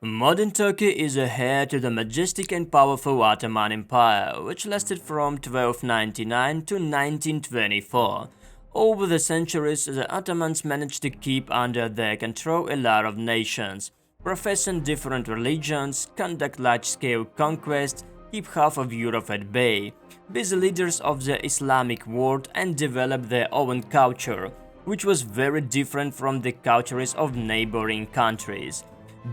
Modern Turkey is a heir to the majestic and powerful Ottoman Empire, which lasted from 1299 to 1924. Over the centuries, the Ottomans managed to keep under their control a lot of nations, professing different religions, conduct large-scale conquests, keep half of Europe at bay, be the leaders of the Islamic world, and develop their own culture, which was very different from the cultures of neighboring countries.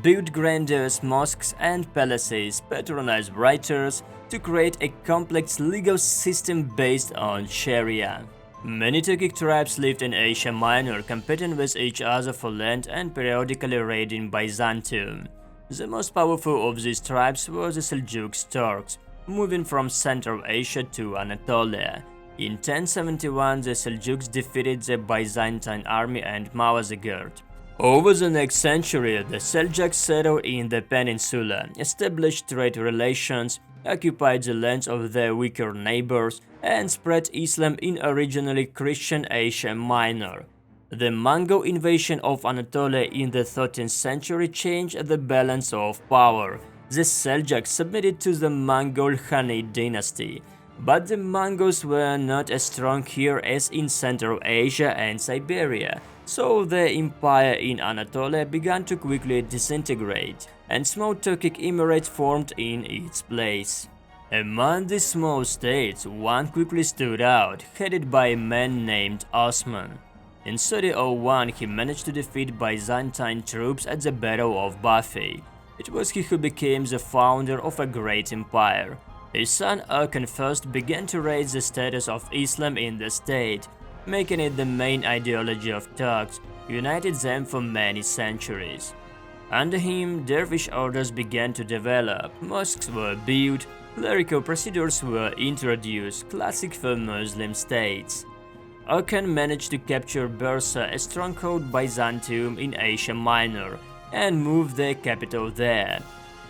Build grandiose mosques and palaces, patronize writers to create a complex legal system based on Sharia. Many Turkic tribes lived in Asia Minor, competing with each other for land and periodically raiding Byzantium. The most powerful of these tribes were the Seljuks Turks, moving from Central Asia to Anatolia. In 1071, the Seljuks defeated the Byzantine army and Malazgirt. Over the next century, the Seljuks settled in the peninsula, established trade relations, occupied the lands of their weaker neighbors, and spread Islam in originally Christian Asia Minor. The Mongol invasion of Anatolia in the 13th century changed the balance of power. The Seljuks submitted to the Mongol Ilkhanid dynasty, but the Mongols were not as strong here as in Central Asia and Siberia, so the empire in Anatolia began to quickly disintegrate, and small Turkic emirates formed in its place. Among these small states, one quickly stood out, headed by a man named Osman. In 3001, he managed to defeat Byzantine troops at the Battle of Buffy. It was he who became the founder of a great empire. His son Okan first began to raise the status of Islam in the state, making it the main ideology of Turks, united them for many centuries. Under him, dervish orders began to develop, mosques were built, clerical procedures were introduced, classic for Muslim states. Okan managed to capture Bursa, a stronghold Byzantium in Asia Minor, and moved their capital there.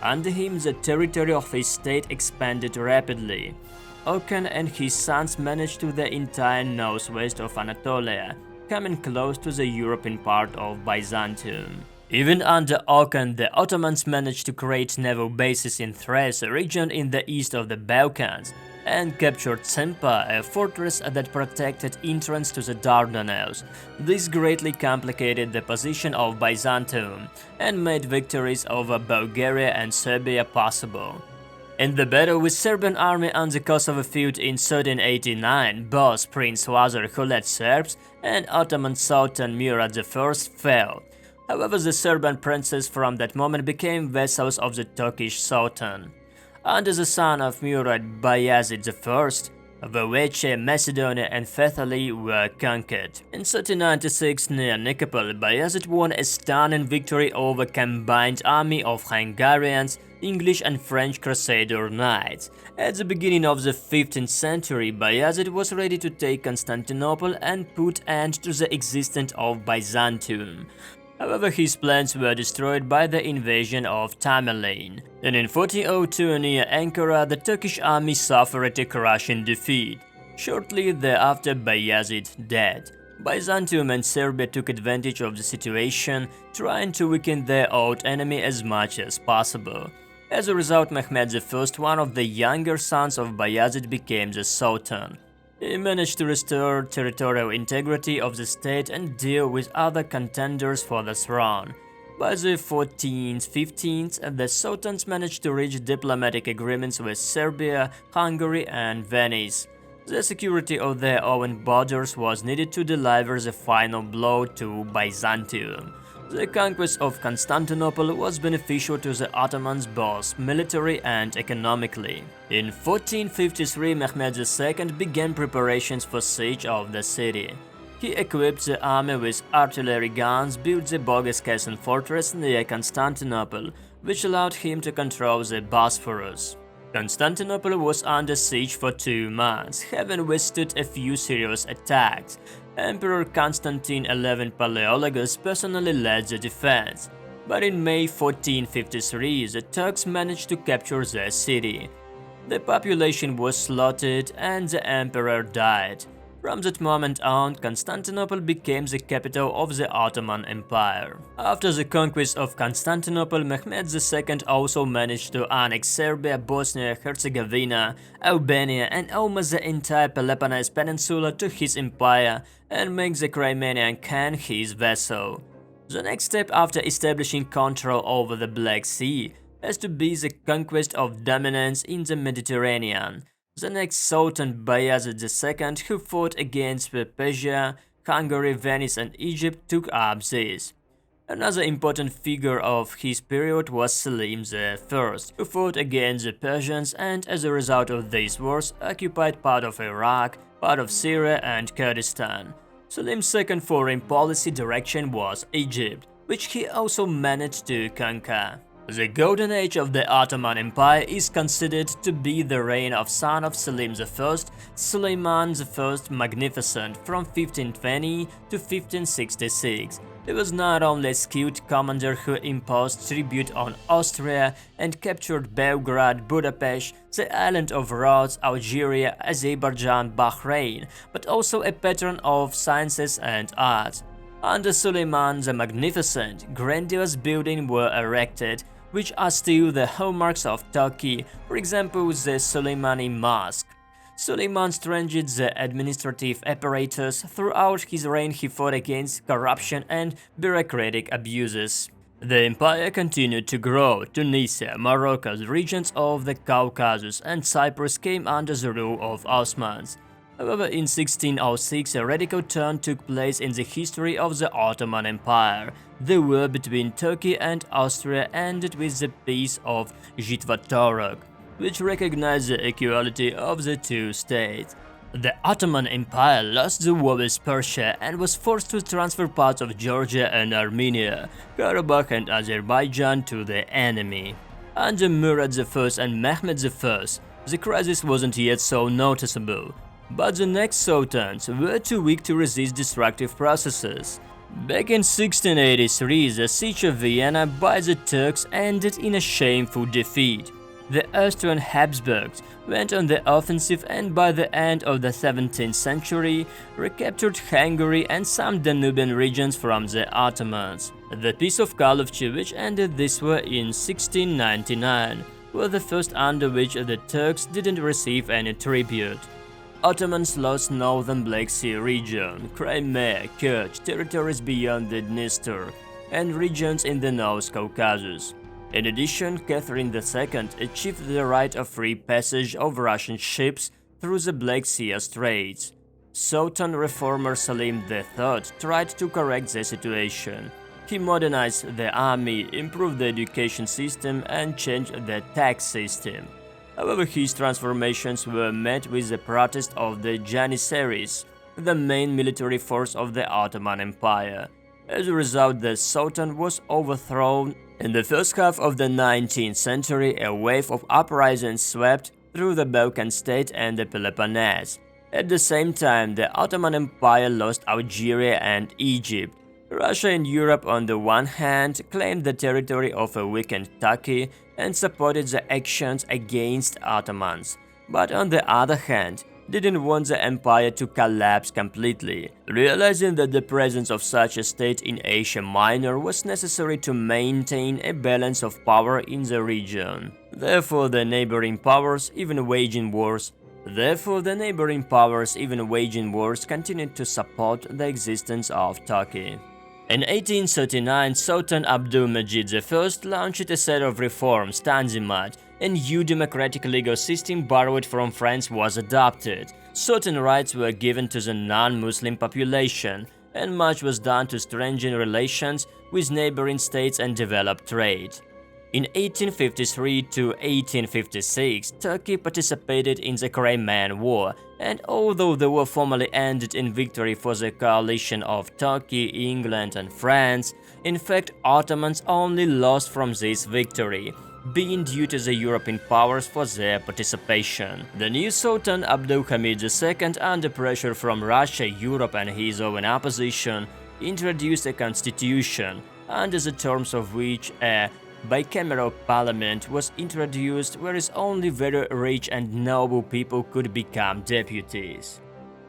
Under him, the territory of his state expanded rapidly. Okan and his sons managed to the entire northwest of Anatolia, coming close to the European part of Byzantium. Even under Okan, the Ottomans managed to create naval bases in Thrace, a region in the east of the Balkans, and captured Tsimpa, a fortress that protected entrance to the Dardanelles. This greatly complicated the position of Byzantium and made victories over Bulgaria and Serbia possible. In the battle with Serbian army on the Kosovo field in 1389, both Prince Lazar, who led Serbs, and Ottoman Sultan Murad I fell. However, the Serbian princes from that moment became vassals of the Turkish Sultan. Under the son of Murad, Bayezid I, Vaweche, Macedonia and Thessaly were conquered. In 1396, near Nikopol, Bayezid won a stunning victory over a combined army of Hungarians, English and French Crusader knights. At the beginning of the 15th century, Bayezid was ready to take Constantinople and put end to the existence of Byzantium. However, his plans were destroyed by the invasion of Tamerlan. And in 1402 near Ankara, the Turkish army suffered a crushing defeat. Shortly thereafter, Bayezid died. Byzantium and Serbia took advantage of the situation, trying to weaken their old enemy as much as possible. As a result, Mehmed I, one of the younger sons of Bayezid, became the Sultan. He managed to restore territorial integrity of the state and deal with other contenders for the throne. By the 14th, 15th, the Sultans managed to reach diplomatic agreements with Serbia, Hungary and Venice. The security of their own borders was needed to deliver the final blow to Byzantium. The conquest of Constantinople was beneficial to the Ottomans both military and economically. In 1453, Mehmed II began preparations for siege of the city. He equipped the army with artillery guns, built the bogus castle fortress near Constantinople, which allowed him to control the Bosphorus. Constantinople was under siege for 2 months, having withstood a few serious attacks. Emperor Constantine XI Palaeologus personally led the defense, but in May 1453 the Turks managed to capture the city. The population was slaughtered and the emperor died. From that moment on, Constantinople became the capital of the Ottoman Empire. After the conquest of Constantinople, Mehmed II also managed to annex Serbia, Bosnia-Herzegovina, Albania, and almost the entire Peloponnese Peninsula to his empire and make the Crimean Khan his vassal. The next step after establishing control over the Black Sea has to be the conquest of dominance in the Mediterranean. The next Sultan Bayezid II, who fought against Persia, Hungary, Venice and Egypt, took up this. Another important figure of his period was Selim I, who fought against the Persians and as a result of these wars occupied part of Iraq, part of Syria and Kurdistan. Selim's second foreign policy direction was Egypt, which he also managed to conquer. The golden age of the Ottoman Empire is considered to be the reign of son of Selim I, Suleiman I Magnificent from 1520 to 1566. He was not only a skilled commander who imposed tribute on Austria and captured Belgrade, Budapest, the island of Rhodes, Algeria, Azerbaijan, Bahrain, but also a patron of sciences and arts. Under Suleiman the Magnificent, grandiose buildings were erected, which are still the hallmarks of Turkey, for example the Soleimani Mosque. Suleiman strengthened the administrative apparatus. Throughout his reign he fought against corruption and bureaucratic abuses. The empire continued to grow. Tunisia, Morocco, the regions of the Caucasus and Cyprus came under the rule of Osmans. However, in 1606 a radical turn took place in the history of the Ottoman Empire. The war between Turkey and Austria ended with the Peace of Jitva-Torok, which recognized the equality of the two states. The Ottoman Empire lost the war with Persia and was forced to transfer parts of Georgia and Armenia, Karabakh and Azerbaijan to the enemy. Under Murad I and Mehmed I, the crisis wasn't yet so noticeable, but the next sultans were too weak to resist destructive processes. Back in 1683, the siege of Vienna by the Turks ended in a shameful defeat. The Austrian Habsburgs went on the offensive and by the end of the 17th century recaptured Hungary and some Danubian regions from the Ottomans. The Peace of Karlofcy, which ended this war in 1699, was the first under which the Turks didn't receive any tribute. Ottomans lost northern Black Sea region, Crimea, Kerch, territories beyond the Dniester, and regions in the North Caucasus. In addition, Catherine II achieved the right of free passage of Russian ships through the Black Sea Straits. Sultan reformer Selim III tried to correct the situation. He modernized the army, improved the education system, and changed the tax system. However, his transformations were met with the protest of the Janissaries, the main military force of the Ottoman Empire. As a result, the Sultan was overthrown. In the first half of the 19th century, a wave of uprisings swept through the Balkan state and the Peloponnese. At the same time, the Ottoman Empire lost Algeria and Egypt. Russia and Europe on the one hand claimed the territory of a weakened Turkey and supported the actions against Ottomans, but on the other hand didn't want the empire to collapse completely, realizing that the presence of such a state in Asia Minor was necessary to maintain a balance of power in the region. Therefore, the neighboring powers, even waging wars, continued to support the existence of Turkey. In 1839, Sultan Abdulmajid I launched a set of reforms. Tanzimat, a new democratic legal system borrowed from France, was adopted. Certain rights were given to the non-Muslim population, and much was done to strengthen relations with neighboring states and develop trade. In 1853 to 1856, Turkey participated in the Crimean War, and although the war formally ended in victory for the coalition of Turkey, England and France, in fact Ottomans only lost from this victory, being due to the European powers for their participation. The new Sultan Abdulhamid II, under pressure from Russia, Europe and his own opposition, introduced a constitution, under the terms of which a bicameral parliament was introduced, whereas only very rich and noble people could become deputies.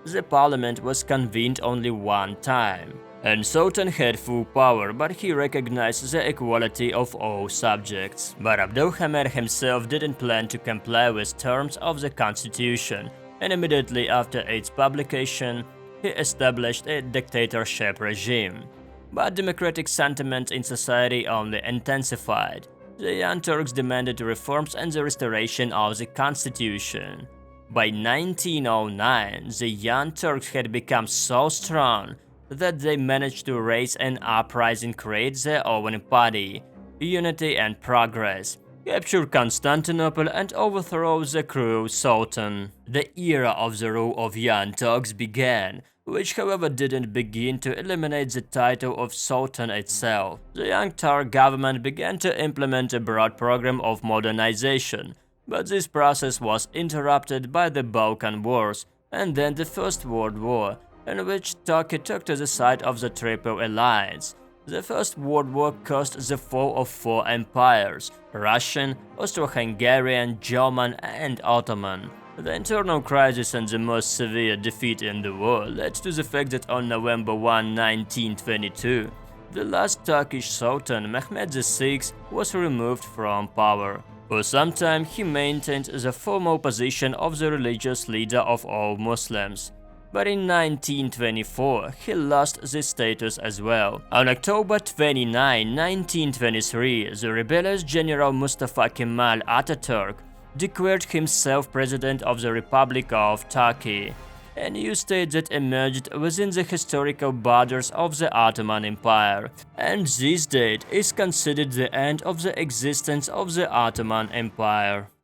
The parliament was convened only one time, and Sultan had full power, but he recognized the equality of all subjects. But Abdulhamid himself didn't plan to comply with terms of the constitution, and immediately after its publication, he established a dictatorship regime. But democratic sentiment in society only intensified. The Young Turks demanded reforms and the restoration of the constitution. By 1909, the Young Turks had become so strong that they managed to raise an uprising, create their own party, unity and progress, capture Constantinople and overthrow the cruel Sultan. The era of the rule of Young Turks began, which however didn't begin to eliminate the title of Sultan itself. The Young Turk government began to implement a broad program of modernization, but this process was interrupted by the Balkan Wars and then the First World War, in which Turkey took to the side of the Triple Alliance. The First World War caused the fall of four empires: Russian, Austro-Hungarian, German, and Ottoman. The internal crisis and the most severe defeat in the war led to the fact that on November 1, 1922, the last Turkish Sultan, Mehmed VI, was removed from power. For some time, he maintained the formal position of the religious leader of all Muslims. But in 1924, he lost this status as well. On October 29, 1923, the rebellious General Mustafa Kemal Ataturk declared himself President of the Republic of Turkey, a new state that emerged within the historical borders of the Ottoman Empire, and this date is considered the end of the existence of the Ottoman Empire.